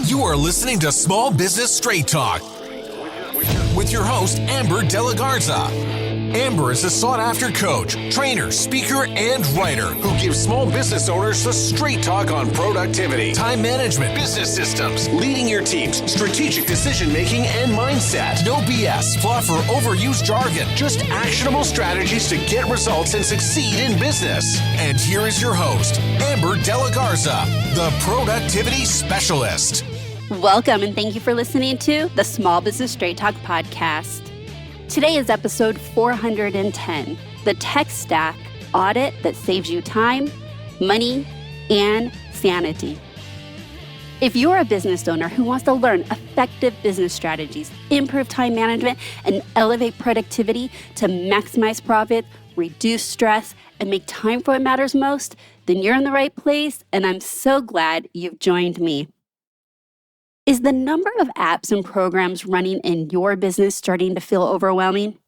You are listening to Small Business Straight Talk with your host, Amber De La Garza. Amber is a sought-after coach, trainer, speaker, and writer who gives small business owners the straight talk on productivity, time management, business systems, leading your teams, strategic decision-making, and mindset. No BS, fluff, or overused jargon. Just actionable strategies to get results and succeed in business. And here is your host, Amber De La Garza, the productivity specialist. Welcome, and thank you for listening to the Small Business Straight Talk podcast. Today is episode 410, the tech stack audit that saves you time, money, and sanity. If you're a business owner who wants to learn effective business strategies, improve time management, and elevate productivity to maximize profit, reduce stress, and make time for what matters most, then you're in the right place, and I'm so glad you've joined me. Is the number of apps and programs running in your business starting to feel overwhelming?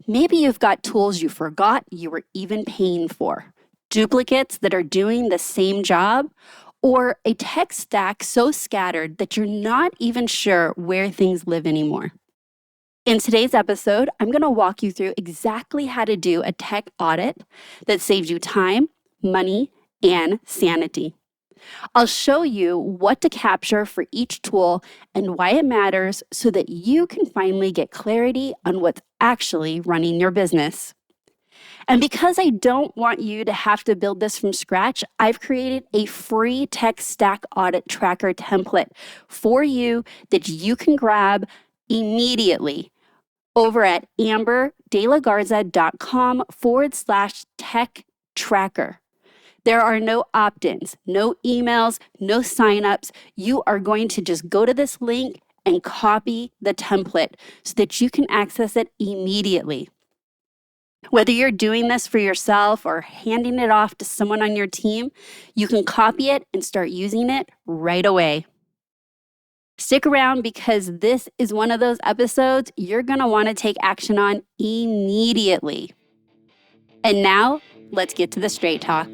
Maybe you've got tools you forgot you were even paying for, duplicates that are doing the same job, or a tech stack so scattered that you're not even sure where things live anymore. In today's episode, I'm going to walk you through exactly how to do a tech audit that saves you time, money, and sanity. I'll show you what to capture for each tool and why it matters so that you can finally get clarity on what's actually running your business. And because I don't want you to have to build this from scratch, I've created a free tech stack audit tracker template for you that you can grab immediately over at amberdelagarza.com/tech tracker. There are no opt-ins, no emails, no signups. You are going to just go to this link and copy the template so that you can access it immediately. Whether you're doing this for yourself or handing it off to someone on your team, you can copy it and start using it right away. Stick around because this is one of those episodes you're going to want to take action on immediately. And now, let's get to the straight talk.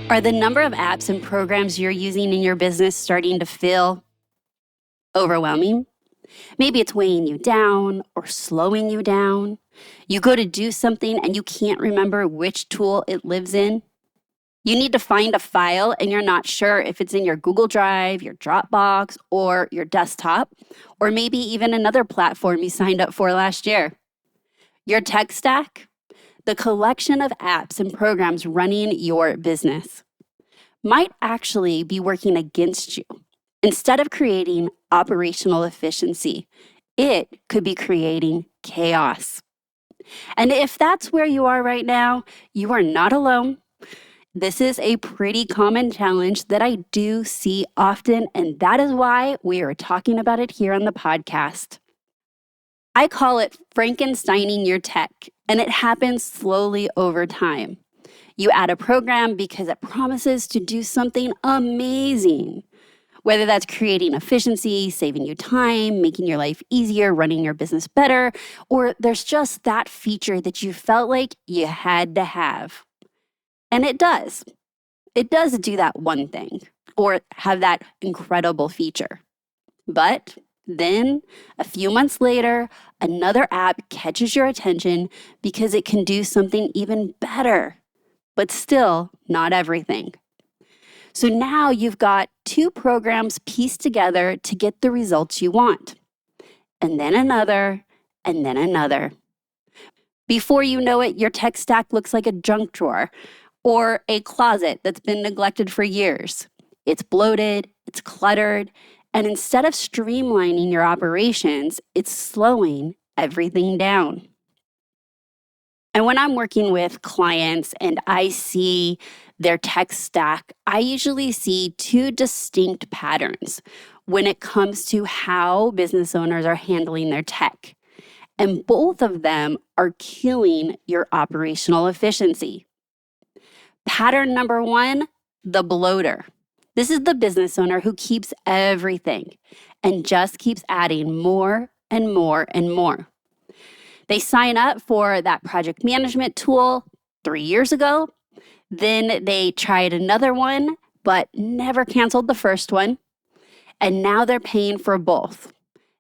Are the number of apps and programs you're using in your business starting to feel overwhelming? Maybe it's weighing you down or slowing you down. You go to do something and you can't remember which tool it lives in. You need to find a file and you're not sure if it's in your Google Drive, your Dropbox, or your desktop, or maybe even another platform you signed up for last year. Your tech stack? The collection of apps and programs running your business might actually be working against you. Instead of creating operational efficiency, it could be creating chaos. And if that's where you are right now, you are not alone. This is a pretty common challenge that I do see often, and that is why we are talking about it here on the podcast. I call it Frankensteining your tech, and it happens slowly over time. You add a program because it promises to do something amazing, whether that's creating efficiency, saving you time, making your life easier, running your business better, or there's just that feature that you felt like you had to have. And it does. It does do that one thing or have that incredible feature. But then, a few months later, another app catches your attention because it can do something even better, but still not everything. So now you've got two programs pieced together to get the results you want, and then another, and then another. Before you know it, your tech stack looks like a junk drawer or a closet that's been neglected for years. It's bloated, it's cluttered, and instead of streamlining your operations, it's slowing everything down. And when I'm working with clients and I see their tech stack, I usually see two distinct patterns when it comes to how business owners are handling their tech. And both of them are killing your operational efficiency. Pattern number one, the bloater. This is the business owner who keeps everything and just keeps adding more and more and more. They sign up for that project management tool 3 years ago. Then they tried another one, but never canceled the first one. And now they're paying for both.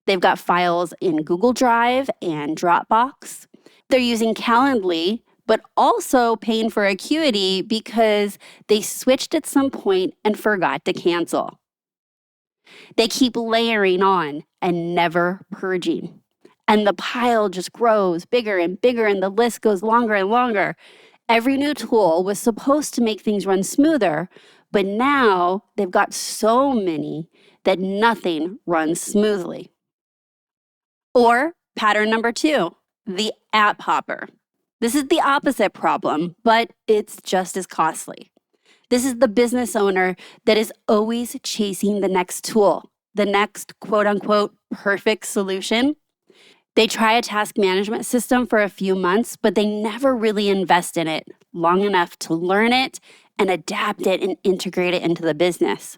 They've got files in Google Drive and Dropbox. They're using Calendly, but also paying for Acuity because they switched at some point and forgot to cancel. They keep layering on and never purging. And the pile just grows bigger and bigger, and the list goes longer and longer. Every new tool was supposed to make things run smoother, but now they've got so many that nothing runs smoothly. Or pattern number 2, the app hopper. This is the opposite problem, but it's just as costly. This is the business owner that is always chasing the next tool, the next quote unquote perfect solution. They try a task management system for a few months, but they never really invest in it long enough to learn it and adapt it and integrate it into the business.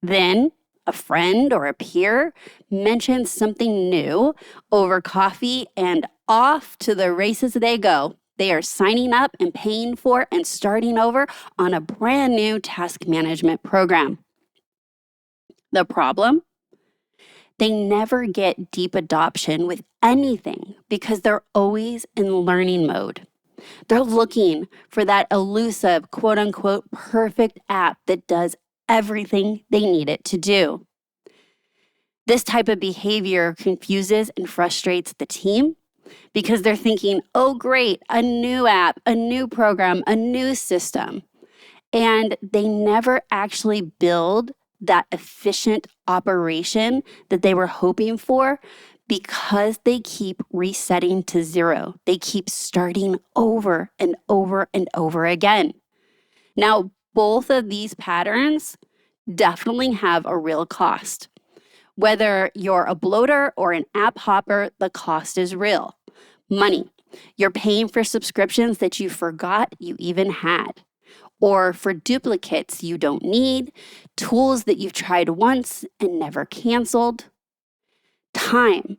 Then a friend or a peer mentions something new over coffee, and off to the races they go. They are signing up and paying for and starting over on a brand new task management program. The problem? They never get deep adoption with anything because they're always in learning mode. They're looking for that elusive, quote unquote, perfect app that does everything they need it to do. This type of behavior confuses and frustrates the team because they're thinking, oh, great, a new app, a new program, a new system. And they never actually build that efficient operation that they were hoping for because they keep resetting to zero. They keep starting over and over and over again. Now, both of these patterns definitely have a real cost. Whether you're a bloater or an app hopper, the cost is real. Money. You're paying for subscriptions that you forgot you even had, or for duplicates you don't need, tools that you've tried once and never canceled. Time.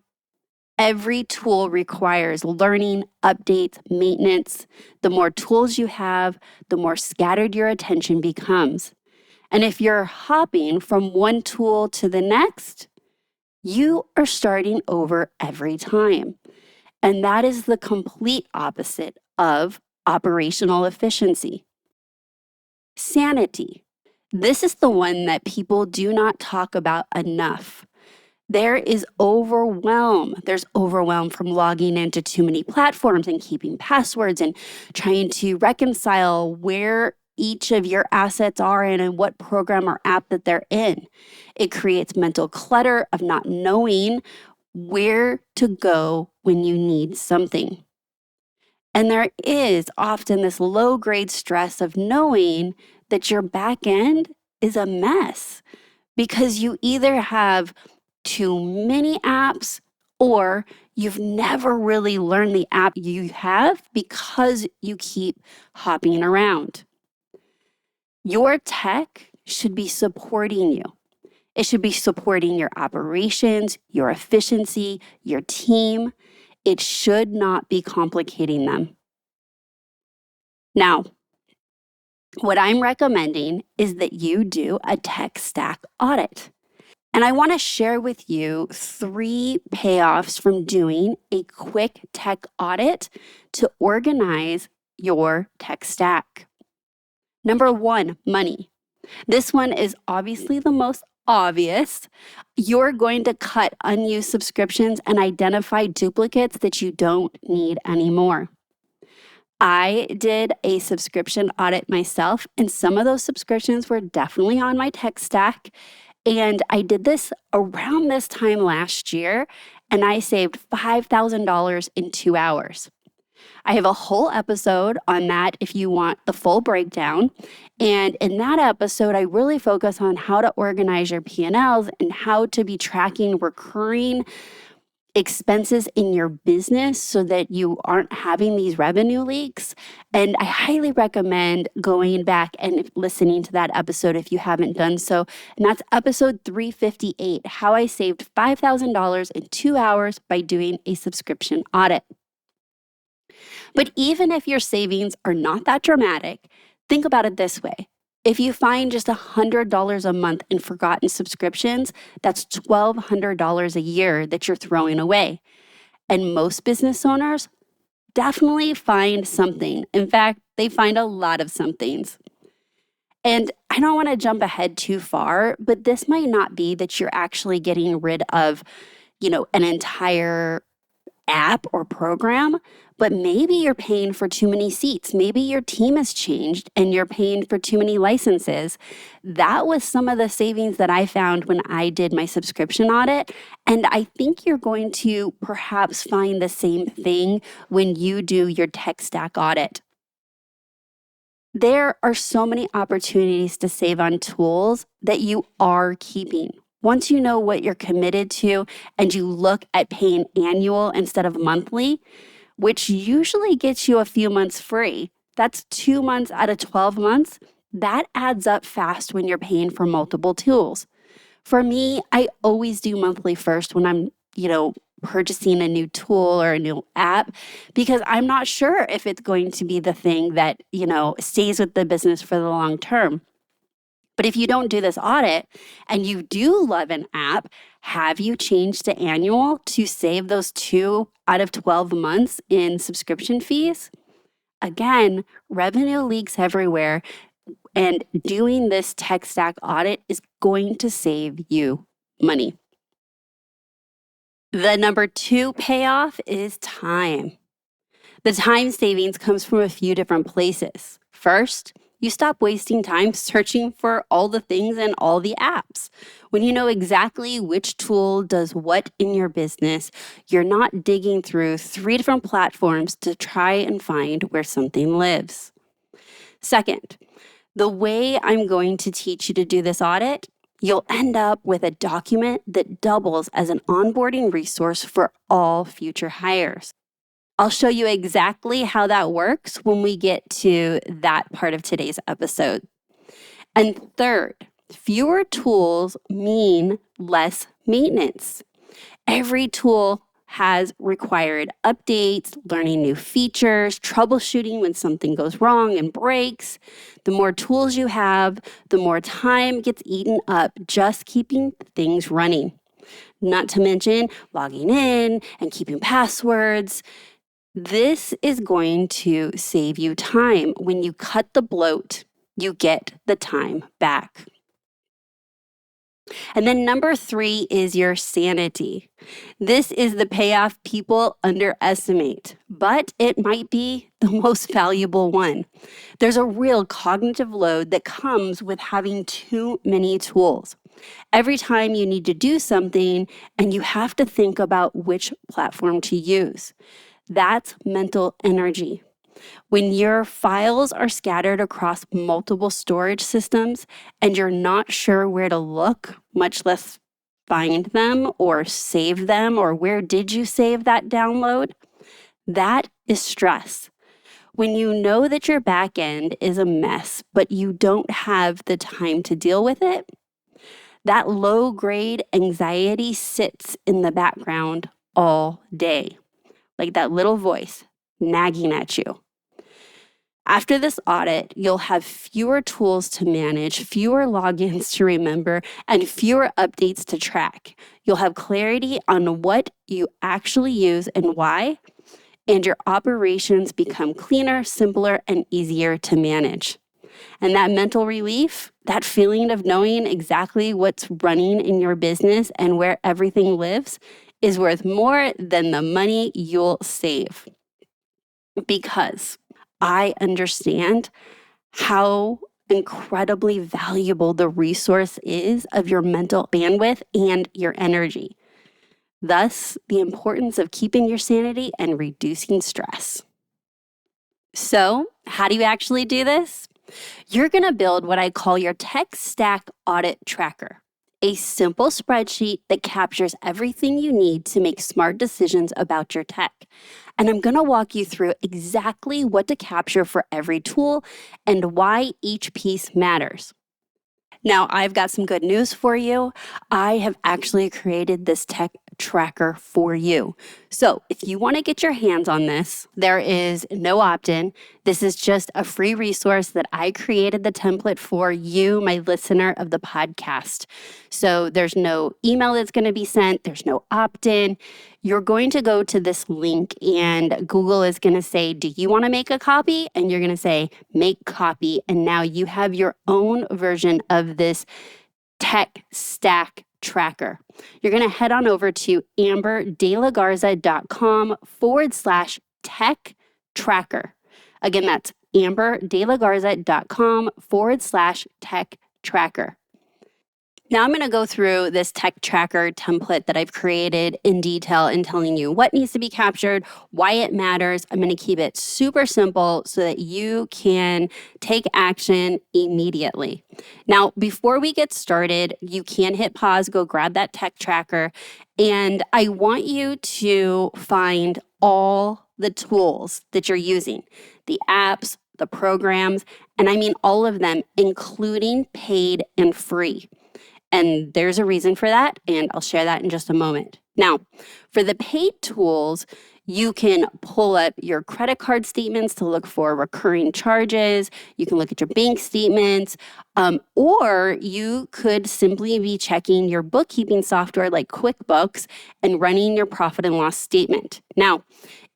Every tool requires learning, updates, maintenance. The more tools you have, the more scattered your attention becomes. And if you're hopping from one tool to the next, you are starting over every time. And that is the complete opposite of operational efficiency. Sanity. This is the one that people do not talk about enough. There is overwhelm. There's overwhelm from logging into too many platforms and keeping passwords and trying to reconcile where each of your assets are in and what program or app that they're in. It creates mental clutter of not knowing where to go when you need something. And there is often this low-grade stress of knowing that your backend is a mess because you either have too many apps or you've never really learned the app you have because you keep hopping around. Your tech should be supporting you. It should be supporting your operations, your efficiency, your team. It should not be complicating them. Now, what I'm recommending is that you do a tech stack audit. And I want to share with you 3 payoffs from doing a quick tech audit to organize your tech stack. Number 1, money. This one is obviously the most obvious. You're going to cut unused subscriptions and identify duplicates that you don't need anymore. I did a subscription audit myself, and some of those subscriptions were definitely on my tech stack. And I did this around this time last year, and I saved $5,000 in 2 hours. I have a whole episode on that if you want the full breakdown. And in that episode, I really focus on how to organize your P&Ls and how to be tracking recurring expenses in your business so that you aren't having these revenue leaks. And I highly recommend going back and listening to that episode if you haven't done so. And that's episode 358, how I saved $5,000 in 2 hours by doing a subscription audit. But even if your savings are not that dramatic, Think about it this way. If you find just $100 a month in forgotten subscriptions, that's $1,200 a year that you're throwing away. And most business owners definitely find something. In fact, they find a lot of somethings. And I don't want to jump ahead too far, but this might not be that you're actually getting rid of, an entire app or program, but maybe you're paying for too many seats. Maybe your team has changed and you're paying for too many licenses. That was some of the savings that I found when I did my subscription audit. And I think you're going to perhaps find the same thing when you do your tech stack audit. There are so many opportunities to save on tools that you are keeping. Once you know what you're committed to and you look at paying annual instead of monthly, which usually gets you a few months free, that's 2 months out of 12 months, that adds up fast when you're paying for multiple tools. For me, I always do monthly first when I'm, purchasing a new tool or a new app, because I'm not sure if it's going to be the thing that, stays with the business for the long term. But if you don't do this audit and you do love an app, have you changed to annual to save those 2 out of 12 months in subscription fees? Again, revenue leaks everywhere, and doing this tech stack audit is going to save you money. The number 2 payoff is time. The time savings comes from a few different places. First, you stop wasting time searching for all the things in all the apps. When you know exactly which tool does what in your business, you're not digging through 3 different platforms to try and find where something lives. Second, the way I'm going to teach you to do this audit, you'll end up with a document that doubles as an onboarding resource for all future hires. I'll show you exactly how that works when we get to that part of today's episode. And third, fewer tools mean less maintenance. Every tool has required updates, learning new features, troubleshooting when something goes wrong and breaks. The more tools you have, the more time gets eaten up just keeping things running. Not to mention logging in and keeping passwords. This is going to save you time. When you cut the bloat, you get the time back. And then number 3 is your sanity. This is the payoff people underestimate, but it might be the most valuable one. There's a real cognitive load that comes with having too many tools. Every time you need to do something and you have to think about which platform to use. That's mental energy. When your files are scattered across multiple storage systems and you're not sure where to look, much less find them or save them, or where did you save that download, that is stress. When you know that your backend is a mess, but you don't have the time to deal with it, that low-grade anxiety sits in the background all day, like that little voice nagging at you. After this audit, you'll have fewer tools to manage, fewer logins to remember, and fewer updates to track. You'll have clarity on what you actually use and why, and your operations become cleaner, simpler, and easier to manage. And that mental relief, that feeling of knowing exactly what's running in your business and where everything lives, is worth more than the money you'll save. Because I understand how incredibly valuable the resource is of your mental bandwidth and your energy. Thus, the importance of keeping your sanity and reducing stress. So, how do you actually do this? You're going to build what I call your tech stack audit tracker, a simple spreadsheet that captures everything you need to make smart decisions about your tech. And I'm going to walk you through exactly what to capture for every tool and why each piece matters. Now, I've got some good news for you. I have actually created this tech tracker for you. So if you want to get your hands on this, there is no opt-in. This is just a free resource that I created the template for you, my listener of the podcast. So there's no email that's going to be sent. There's no opt-in. You're going to go to this link and Google is going to say, do you want to make a copy? And you're going to say, make copy. And now you have your own version of this tech stack tracker. You're going to head on over to amberdelagarza.com/tech tracker. Again, that's amberdelagarza.com/tech tracker. Now I'm going to go through this tech tracker template that I've created in detail and telling you what needs to be captured, why it matters. I'm going to keep it super simple so that you can take action immediately. Now, before we get started, you can hit pause, go grab that tech tracker, and I want you to find all the tools that you're using, the apps, the programs, and I mean all of them, including paid and free. And there's a reason for that, and I'll share that in just a moment. Now, for the paid tools, you can pull up your credit card statements to look for recurring charges. You can look at your bank statements, or you could simply be checking your bookkeeping software like QuickBooks and running your profit and loss statement. Now,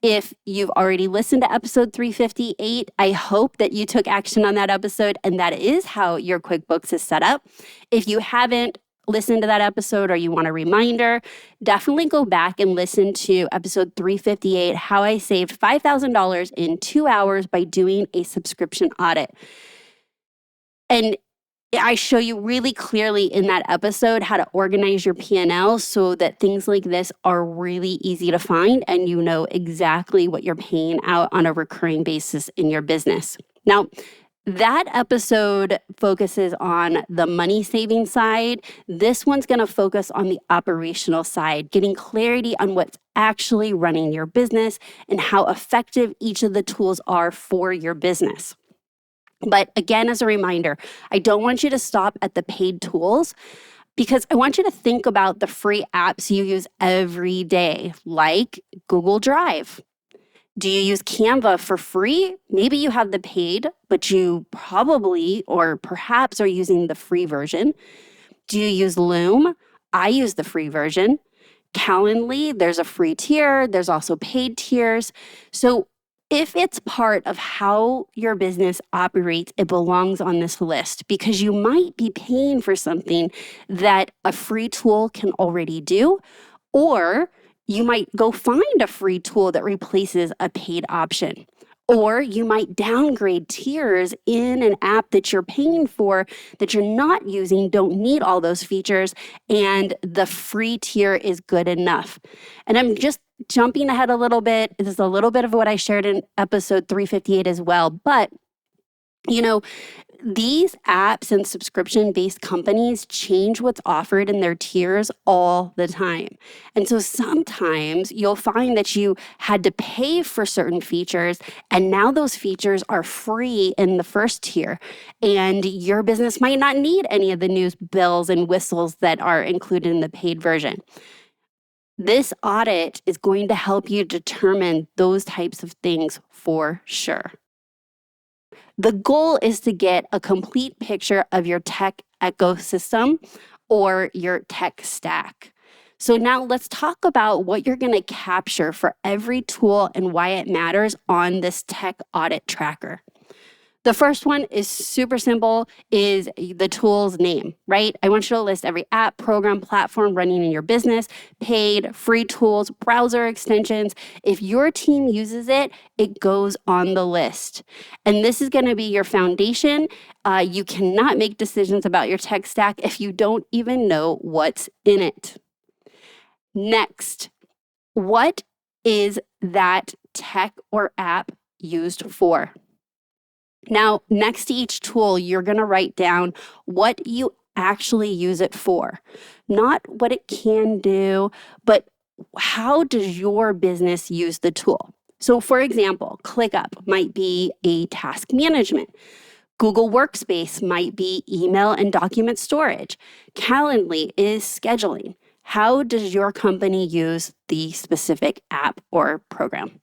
if you've already listened to episode 358, I hope that you took action on that episode, and that is how your QuickBooks is set up. If you haven't listened to that episode or you want a reminder, definitely go back and listen to episode 358, how I saved $5,000 in 2 hours by doing a subscription audit. And I show you really clearly in that episode how to organize your P&L so that things like this are really easy to find and you know exactly what you're paying out on a recurring basis in your business. Now, that episode focuses on the money saving side. This one's going to focus on the operational side, getting clarity on what's actually running your business and how effective each of the tools are for your business. But again, as a reminder, I don't want you to stop at the paid tools because I want you to think about the free apps you use every day, like Google Drive. Do you use Canva for free? Maybe you have the paid, but you probably or perhaps are using the free version. Do you use Loom? I use the free version. Calendly, there's a free tier. There's also paid tiers. So if it's part of how your business operates, it belongs on this list because you might be paying for something that a free tool can already do, or you might go find a free tool that replaces a paid option. Or you might downgrade tiers in an app that you're paying for that you're not using, don't need all those features, and the free tier is good enough. And I'm just jumping ahead a little bit. This is a little bit of what I shared in episode 358 as well. But, you know, these apps and subscription-based companies change what's offered in their tiers all the time. And so sometimes you'll find that you had to pay for certain features, and now those features are free in the first tier. And your business might not need any of the new bells and whistles that are included in the paid version. This audit is going to help you determine those types of things for sure. The goal is to get a complete picture of your tech ecosystem or your tech stack. So now let's talk about what you're going to capture for every tool and why it matters on this tech audit tracker. The first one is super simple, is the tool's name, right? I want you to list every app, program, platform running in your business, paid, free tools, browser extensions. If your team uses it, it goes on the list. And this is going to be your foundation. You cannot make decisions about your tech stack if you don't even know what's in it. Next, what is that tech or app used for? Now, next to each tool, you're going to write down what you actually use it for. Not what it can do, but how does your business use the tool? So, for example, ClickUp might be a task management. Google Workspace might be email and document storage. Calendly is scheduling. How does your company use the specific app or program?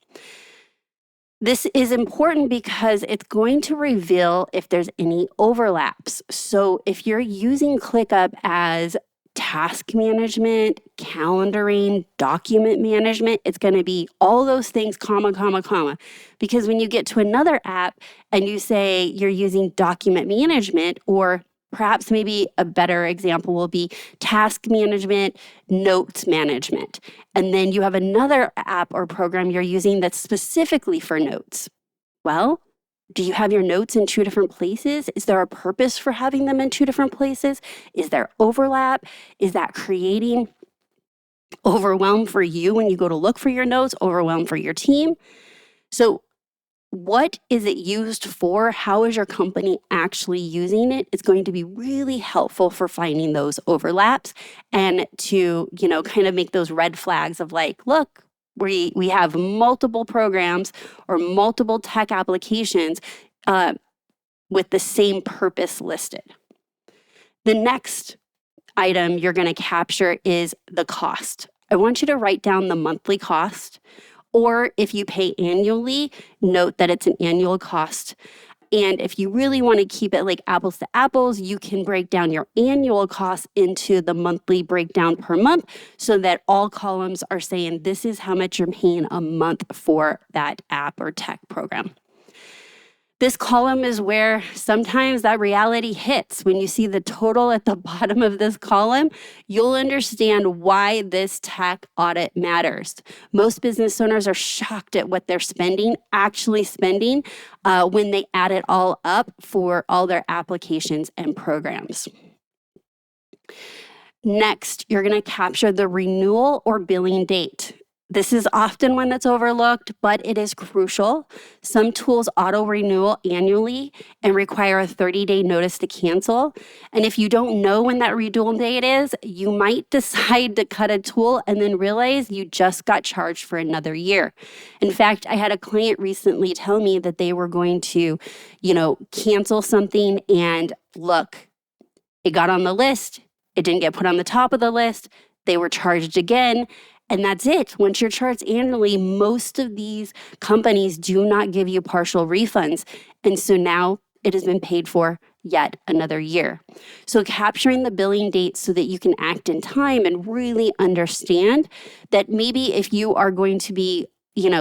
This is important because it's going to reveal if there's any overlaps. So if you're using ClickUp as task management, calendaring, document management, it's going to be all those things, comma, comma, comma. Because when you get to another app and you say you're using document management, or perhaps maybe a better example will be task management, notes management. And then you have another app or program you're using that's specifically for notes. Well, do you have your notes in two different places? Is there a purpose for having them in two different places? Is there overlap? Is that creating overwhelm for you when you go to look for your notes, overwhelm for your team? So what is it used for? How is your company actually using it? It's going to be really helpful for finding those overlaps and to, kind of make those red flags of like, look, we have multiple programs or multiple tech applications with the same purpose listed. The next item you're going to capture is the cost. I want you to write down the monthly cost. Or if you pay annually, note that it's an annual cost. And if you really want to keep it like apples to apples, you can break down your annual cost into the monthly breakdown per month so that all columns are saying this is how much you're paying a month for that app or tech program. This column is where sometimes that reality hits. When you see the total at the bottom of this column, you'll understand why this tech audit matters. Most business owners are shocked at what they're actually spending, when they add it all up for all their applications and programs. Next, you're going to capture the renewal or billing date. This is often one that's overlooked, but it is crucial. Some tools auto-renewal annually and require a 30-day notice to cancel. And if you don't know when that renewal date is, you might decide to cut a tool and then realize you just got charged for another year. In fact, I had a client recently tell me that they were going to, cancel something, and look, it got on the list. It didn't get put on the top of the list. They were charged again. And that's it. Once you're charged annually, most of these companies do not give you partial refunds. And so now it has been paid for yet another year. So capturing the billing date so that you can act in time and really understand that maybe if you are going to be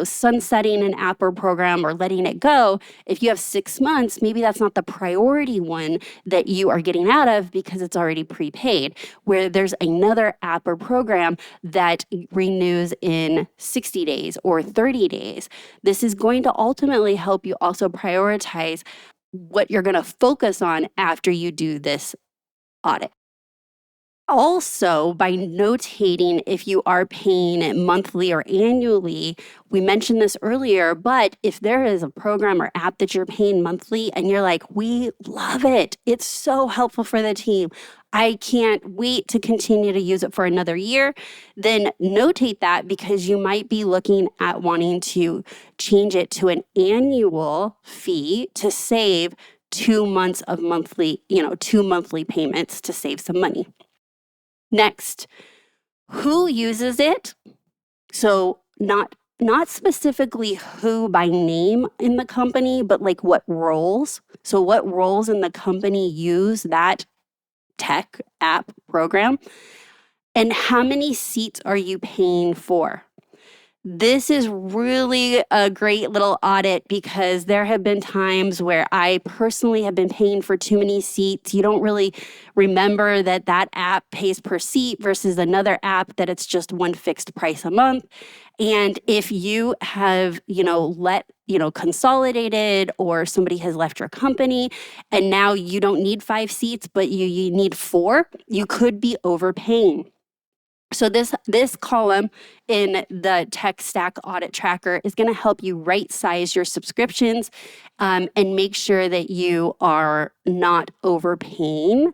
sunsetting an app or program or letting it go, if you have 6 months, maybe that's not the priority one that you are getting out of because it's already prepaid, where there's another app or program that renews in 60 days or 30 days. This is going to ultimately help you also prioritize what you're going to focus on after you do this audit. Also, by notating if you are paying monthly or annually, we mentioned this earlier, but if there is a program or app that you're paying monthly and you're like, we love it, it's so helpful for the team, I can't wait to continue to use it for another year, then notate that because you might be looking at wanting to change it to an annual fee to save 2 months of monthly, 2 monthly payments to save some money. Next, who uses it? So not specifically who by name in the company, but like what roles. So what roles in the company use that tech app program? And how many seats are you paying for? This is really a great little audit because there have been times where I personally have been paying for too many seats. You don't really remember that app pays per seat versus another app that it's just one fixed price a month. And if you have, consolidated, or somebody has left your company and now you don't need 5 seats, but you need 4, you could be overpaying. So this column in the Tech Stack Audit Tracker is going to help you right size your subscriptions and make sure that you are not overpaying.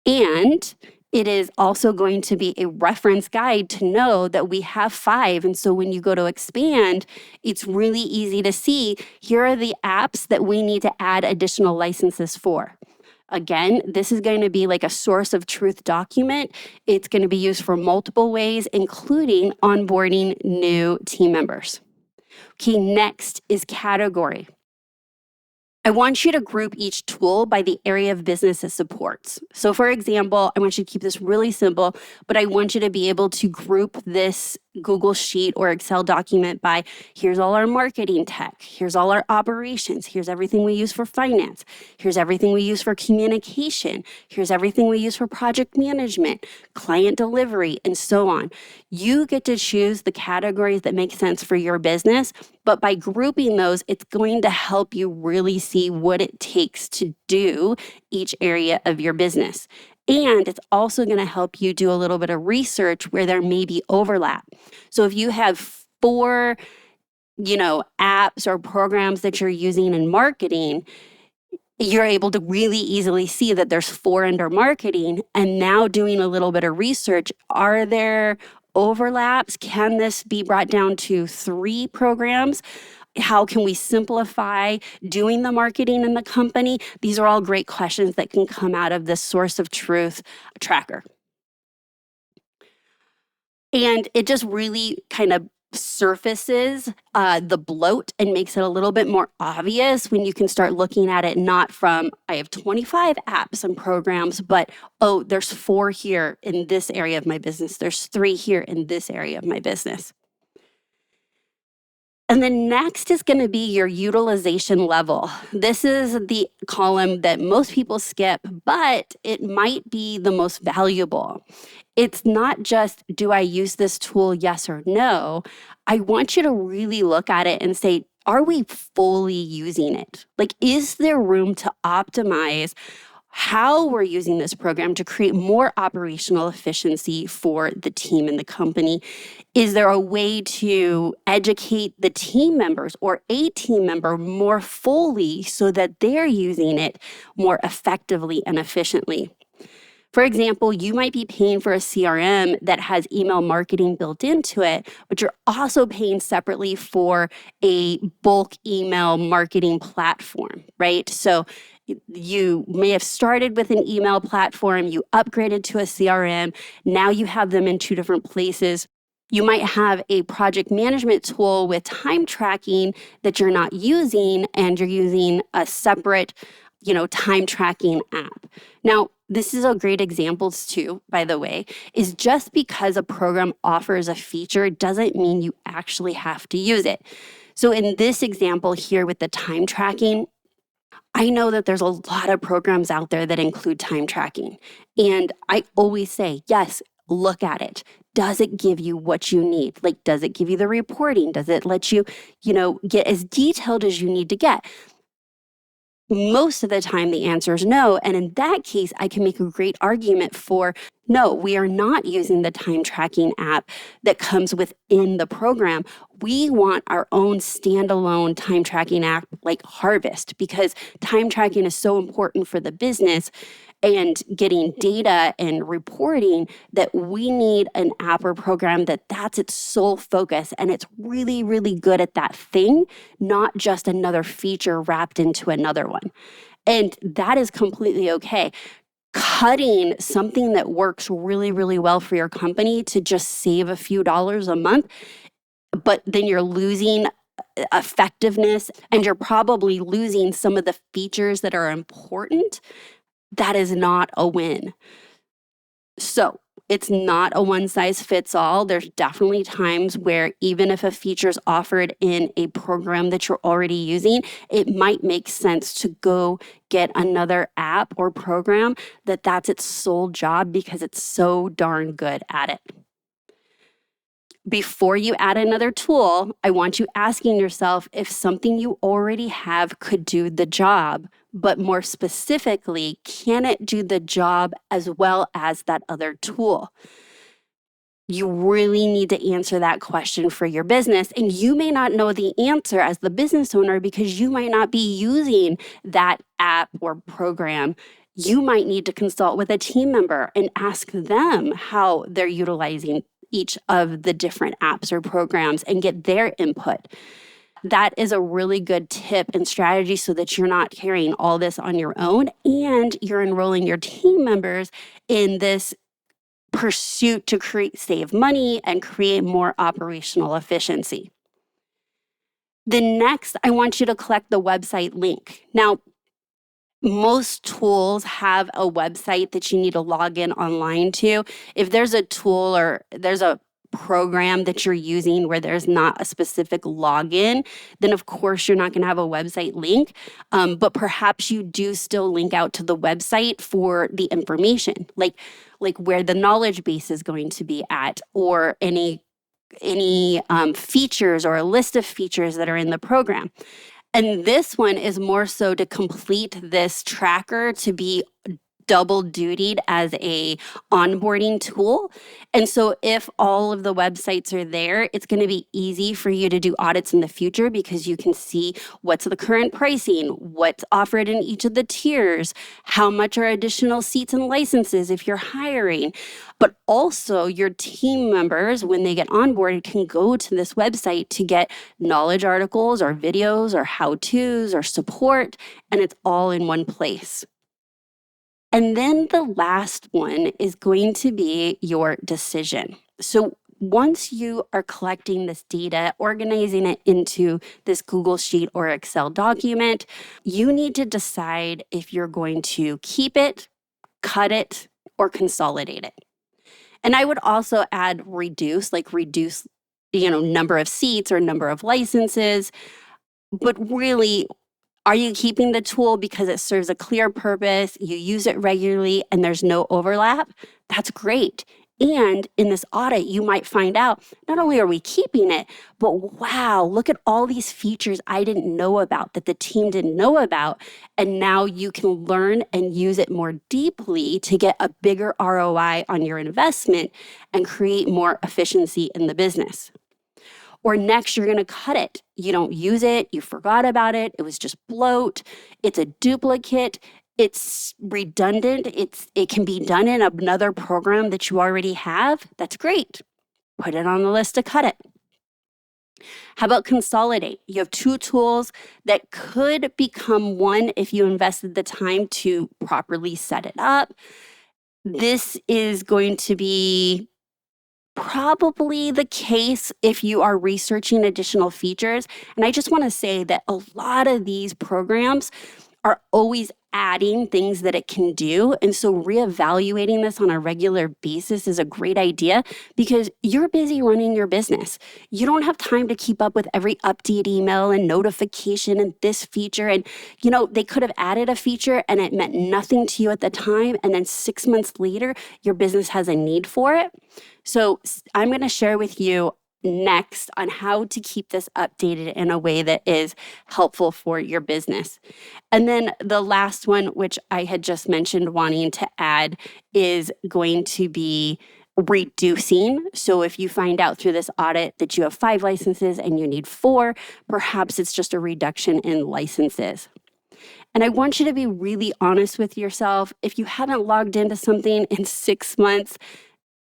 And it is also going to be a reference guide to know that we have 5. And so when you go to expand, it's really easy to see here are the apps that we need to add additional licenses for. Again, this is going to be like a source of truth document. It's going to be used for multiple ways, including onboarding new team members. Okay, next is category. I want you to group each tool by the area of business it supports. So for example, I want you to keep this really simple, but I want you to be able to group this Google Sheet or Excel document by here's all our marketing tech, here's all our operations, here's everything we use for finance, here's everything we use for communication, here's everything we use for project management, client delivery, and so on. You get to choose the categories that make sense for your business, but by grouping those, it's going to help you really see what it takes to do each area of your business. And it's also going to help you do a little bit of research where there may be overlap. So if you have 4, apps or programs that you're using in marketing, you're able to really easily see that there's 4 under marketing. And now doing a little bit of research, are there overlaps? Can this be brought down to 3 programs? How can we simplify doing the marketing in the company? These are all great questions that can come out of this source of truth tracker. And it just really kind of surfaces the bloat and makes it a little bit more obvious when you can start looking at it not from, I have 25 apps and programs, but, oh, there's 4 here in this area of my business. There's 3 here in this area of my business. And then next is going to be your utilization level. This is the column that most people skip, but it might be the most valuable. It's not just, do I use this tool, yes or no? I want you to really look at it and say, are we fully using it? Like, is there room to optimize how we're using this program to create more operational efficiency for the team and the company? Is there a way to educate the team members or a team member more fully so that they're using it more effectively and efficiently? For example, you might be paying for a CRM that has email marketing built into it, but you're also paying separately for a bulk email marketing platform, right? So you may have started with an email platform, you upgraded to a CRM, now you have them in 2 different places. You might have a project management tool with time tracking that you're not using, and you're using a separate, time tracking app. Now, this is a great example too, by the way, is just because a program offers a feature doesn't mean you actually have to use it. So in this example here with the time tracking, I know that there's a lot of programs out there that include time tracking. And I always say, yes, look at it. Does it give you what you need? Like, does it give you the reporting? Does it let you, get as detailed as you need to get? Most of the time, the answer is no. And in that case, I can make a great argument for, no, we are not using the time tracking app that comes within the program. We want our own standalone time tracking app like Harvest, because time tracking is so important for the business and getting data and reporting that we need an app or program that's its sole focus, and it's really, really good at that thing, not just another feature wrapped into another one. And that is completely okay. Cutting something that works really, really well for your company to just save a few dollars a month, but then you're losing effectiveness and you're probably losing some of the features that are important, that is not a win. So it's not a one size fits all. There's definitely times where even if a feature is offered in a program that you're already using, it might make sense to go get another app or program that's its sole job because it's so darn good at it. Before you add another tool, I want you asking yourself if something you already have could do the job, but more specifically, can it do the job as well as that other tool? You really need to answer that question for your business. And you may not know the answer as the business owner because you might not be using that app or program. You might need to consult with a team member and ask them how they're utilizing each of the different apps or programs and get their input. that is a really good tip and strategy so that you're not carrying all this on your own and you're enrolling your team members in this pursuit to save money and create more operational efficiency. The next, I want you to collect the website link. Now, most tools have a website that you need to log in online to. If there's a tool or there's a program that you're using where there's not a specific login, then of course you're not going to have a website link. But perhaps you do still link out to the website for the information, like where the knowledge base is going to be at, or any features or a list of features that are in the program. And this one is more so to complete this tracker to be double dutied as a onboarding tool. And so if all of the websites are there, it's going to be easy for you to do audits in the future because you can see what's the current pricing, what's offered in each of the tiers, how much are additional seats and licenses if you're hiring. But also your team members, when they get onboarded, can go to this website to get knowledge articles or videos or how-tos or support, and it's all in one place. And then the last one is going to be your decision. So once you are collecting this data, organizing it into this Google Sheet or Excel document, you need to decide if you're going to keep it, cut it, or consolidate it. And I would also add reduce, number of seats or number of licenses. But really, are you keeping the tool because it serves a clear purpose, you use it regularly, and there's no overlap? That's great. And in this audit, you might find out, not only are we keeping it, but wow, look at all these features I didn't know about, that the team didn't know about. And now you can learn and use it more deeply to get a bigger ROI on your investment and create more efficiency in the business. Or next, you're going to cut it. You don't use it. You forgot about it. It was just bloat. It's a duplicate. It's redundant. It can be done in another program that you already have. That's great. Put it on the list to cut it. How about consolidate? You have two tools that could become one if you invested the time to properly set it up. This is going to be probably the case if you are researching additional features. And I just want to say that a lot of these programs are always adding things that it can do. And so reevaluating this on a regular basis is a great idea because you're busy running your business. You don't have time to keep up with every update email and notification and this feature. And, they could have added a feature and it meant nothing to you at the time. And then 6 months later, your business has a need for it. So I'm going to share with you next on how to keep this updated in a way that is helpful for your business. And then the last one, which I had just mentioned wanting to add, is going to be reducing. So if you find out through this audit that you have 5 licenses and you need 4, perhaps it's just a reduction in licenses. And I want you to be really honest with yourself. If you haven't logged into something in 6 months,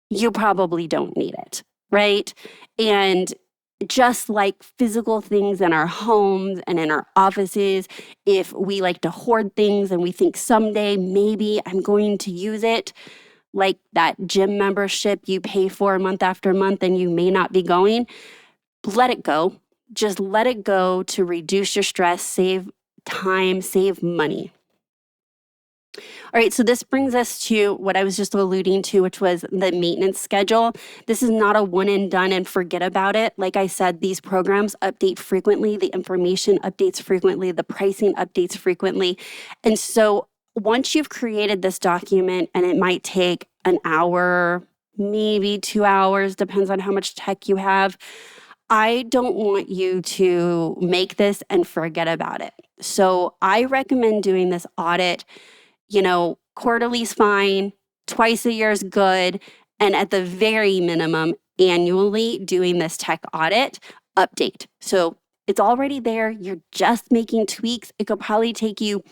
you probably don't need it, right? And just like physical things in our homes and in our offices, if we like to hoard things and we think someday maybe I'm going to use it, like that gym membership you pay for month after month and you may not be going, let it go. Just let it go to reduce your stress, save time, save money. All right, so this brings us to what I was just alluding to, which was the maintenance schedule. This is not a one and done and forget about it. Like I said, these programs update frequently, the information updates frequently, the pricing updates frequently. And so once you've created this document, and it might take an hour, maybe 2 hours, depends on how much tech you have, I don't want you to make this and forget about it. So I recommend doing this audit. Quarterly's fine, twice a year is good, and at the very minimum, annually doing this tech audit update. So it's already there. You're just making tweaks. It could probably take you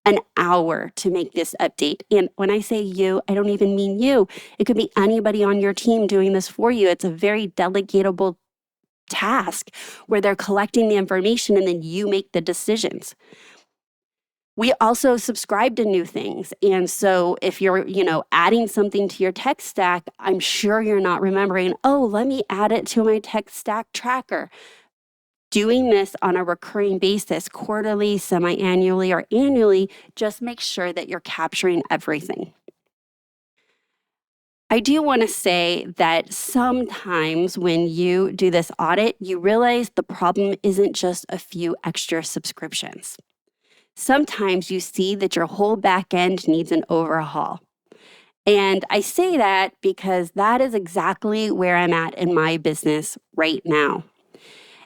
an hour to make this update. And when I say you, I don't even mean you. It could be anybody on your team doing this for you. It's a very delegatable task where they're collecting the information and then you make the decisions. We also subscribe to new things. And so if you're, adding something to your tech stack, I'm sure you're not remembering, oh, let me add it to my tech stack tracker. Doing this on a recurring basis, quarterly, semi-annually, or annually, just make sure that you're capturing everything. I do want to say that sometimes when you do this audit, you realize the problem isn't just a few extra subscriptions. Sometimes you see that your whole backend needs an overhaul. And I say that because that is exactly where I'm at in my business right now.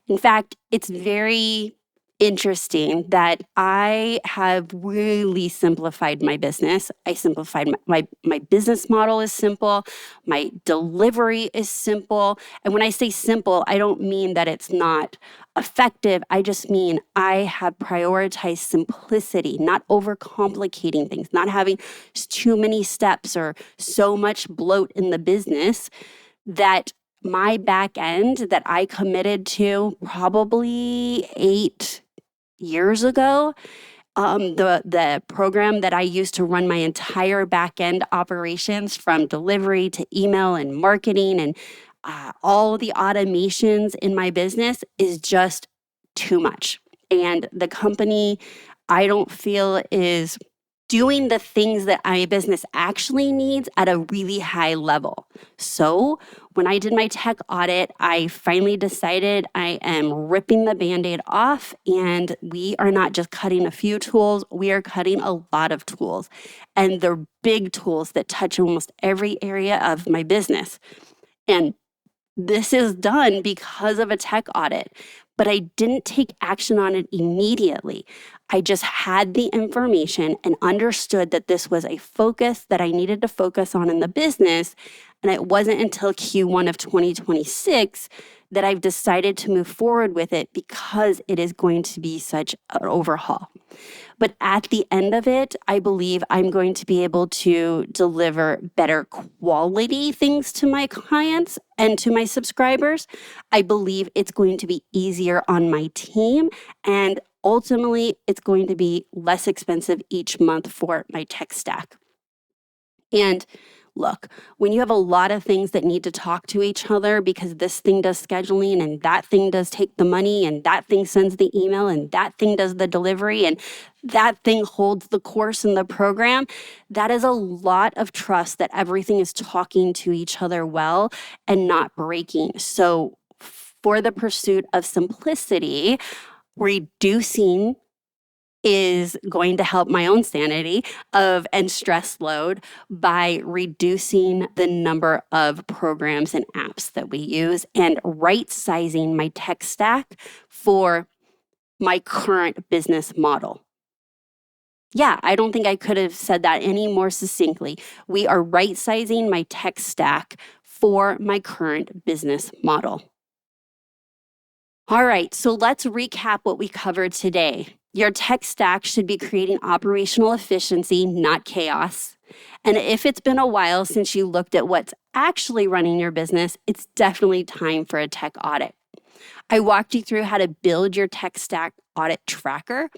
In fact, it's very interesting that I have really simplified my business. I simplified my business model is simple. My delivery is simple. And when I say simple, I don't mean that it's not effective. I just mean I have prioritized simplicity, not overcomplicating things, not having too many steps or so much bloat in the business that my back end that I committed to probably 8 years ago, the program that I used to run my entire back end operations from delivery to email and marketing and all the automations in my business is just too much. And the company, I don't feel is doing the things that my business actually needs at a really high level. So when I did my tech audit, I finally decided I am ripping the Band-Aid off, and we are not just cutting a few tools, we are cutting a lot of tools. And they're big tools that touch almost every area of my business. And this is done because of a tech audit, but I didn't take action on it immediately. I just had the information and understood that this was a focus that I needed to focus on in the business. And it wasn't until Q1 of 2026 that I've decided to move forward with it because it is going to be such an overhaul. But at the end of it, I believe I'm going to be able to deliver better quality things to my clients and to my subscribers. I believe it's going to be easier on my team, and ultimately, it's going to be less expensive each month for my tech stack. And look, when you have a lot of things that need to talk to each other because this thing does scheduling and that thing does take the money and that thing sends the email and that thing does the delivery and that thing holds the course in the program, that is a lot of trust that everything is talking to each other well and not breaking. So for the pursuit of simplicity, reducing is going to help my own sanity and stress load by reducing the number of programs and apps that we use and right-sizing my tech stack for my current business model. Yeah, I don't think I could have said that any more succinctly. We are right-sizing my tech stack for my current business model. All right, so let's recap what we covered today. Your tech stack should be creating operational efficiency, not chaos. And if it's been a while since you looked at what's actually running your business, it's definitely time for a tech audit. I walked you through how to build your tech stack audit tracker.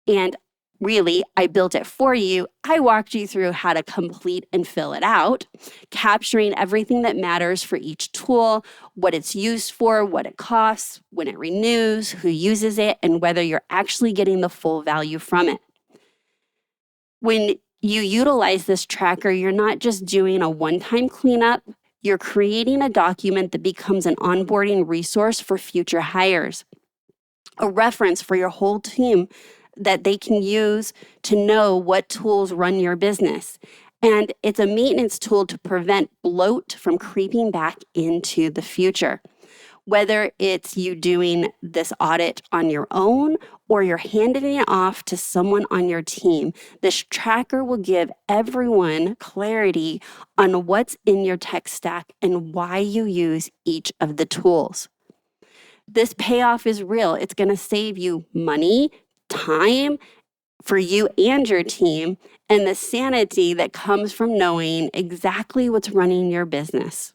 And really, I built it for you. I walked you through how to complete and fill it out, capturing everything that matters for each tool, what it's used for, what it costs, when it renews, who uses it, and whether you're actually getting the full value from it. When you utilize this tracker, you're not just doing a one-time cleanup, you're creating a document that becomes an onboarding resource for future hires, a reference for your whole team that they can use to know what tools run your business. And it's a maintenance tool to prevent bloat from creeping back into the future. Whether it's you doing this audit on your own or you're handing it off to someone on your team, this tracker will give everyone clarity on what's in your tech stack and why you use each of the tools. This payoff is real. It's going to save you money, time for you and your team, and the sanity that comes from knowing exactly what's running your business.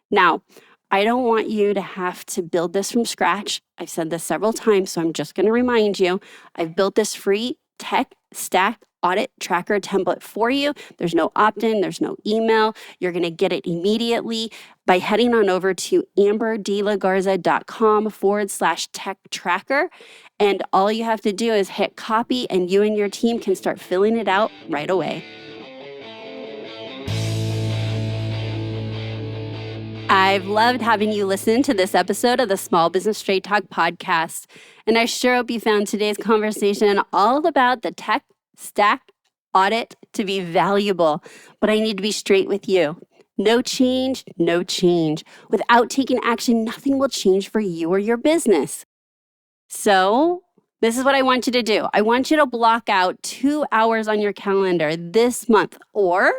Now, I don't want you to have to build this from scratch. I've said this several times, so I'm just going to remind you. I've built this free tech stack audit tracker template for you. There's no opt-in, there's no email. You're going to get it immediately by heading on over to amberdelagarza.com/tech tracker. And all you have to do is hit copy, and you and your team can start filling it out right away. I've loved having you listen to this episode of the Small Business Straight Talk podcast. And I sure hope you found today's conversation all about the tech stack audit to be valuable. But I need to be straight with you. No change, no change. Without taking action, nothing will change for you or your business. So this is what I want you to do. I want you to block out 2 hours on your calendar this month, or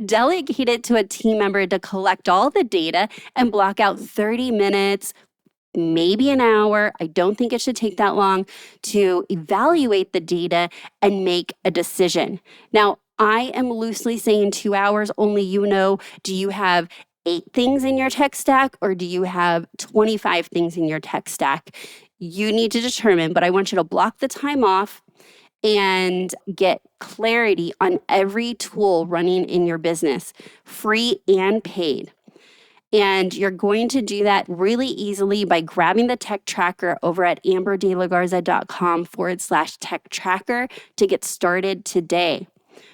delegate it to a team member to collect all the data and block out 30 minutes, maybe an hour. I don't think it should take that long to evaluate the data and make a decision. Now, I am loosely saying 2 hours, only you know. Do you have 8 things in your tech stack, or do you have 25 things in your tech stack? You need to determine, but I want you to block the time off and get clarity on every tool running in your business, free and paid. And you're going to do that really easily by grabbing the tech tracker over at amberdelagarza.com/tech tracker to get started today.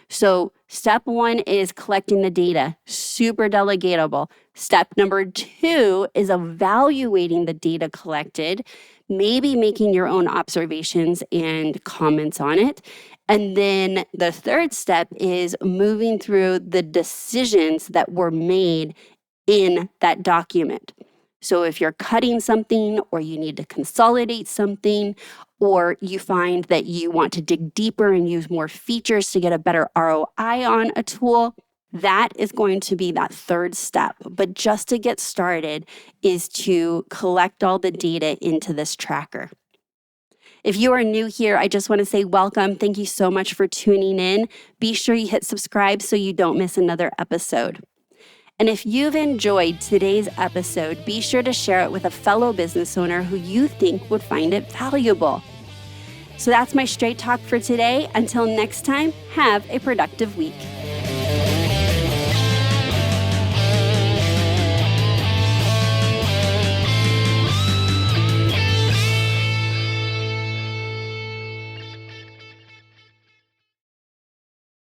So step 1 is collecting the data, super delegatable. Step number 2 is evaluating the data collected, maybe making your own observations and comments on it. And then the third step is moving through the decisions that were made in that document. So if you're cutting something, or you need to consolidate something, or you find that you want to dig deeper and use more features to get a better ROI on a tool, that is going to be that third step. But just to get started is to collect all the data into this tracker. If you are new here, I just want to say welcome. Thank you so much for tuning in. Be sure you hit subscribe so you don't miss another episode. And if you've enjoyed today's episode, be sure to share it with a fellow business owner who you think would find it valuable. So that's my straight talk for today. Until next time, have a productive week.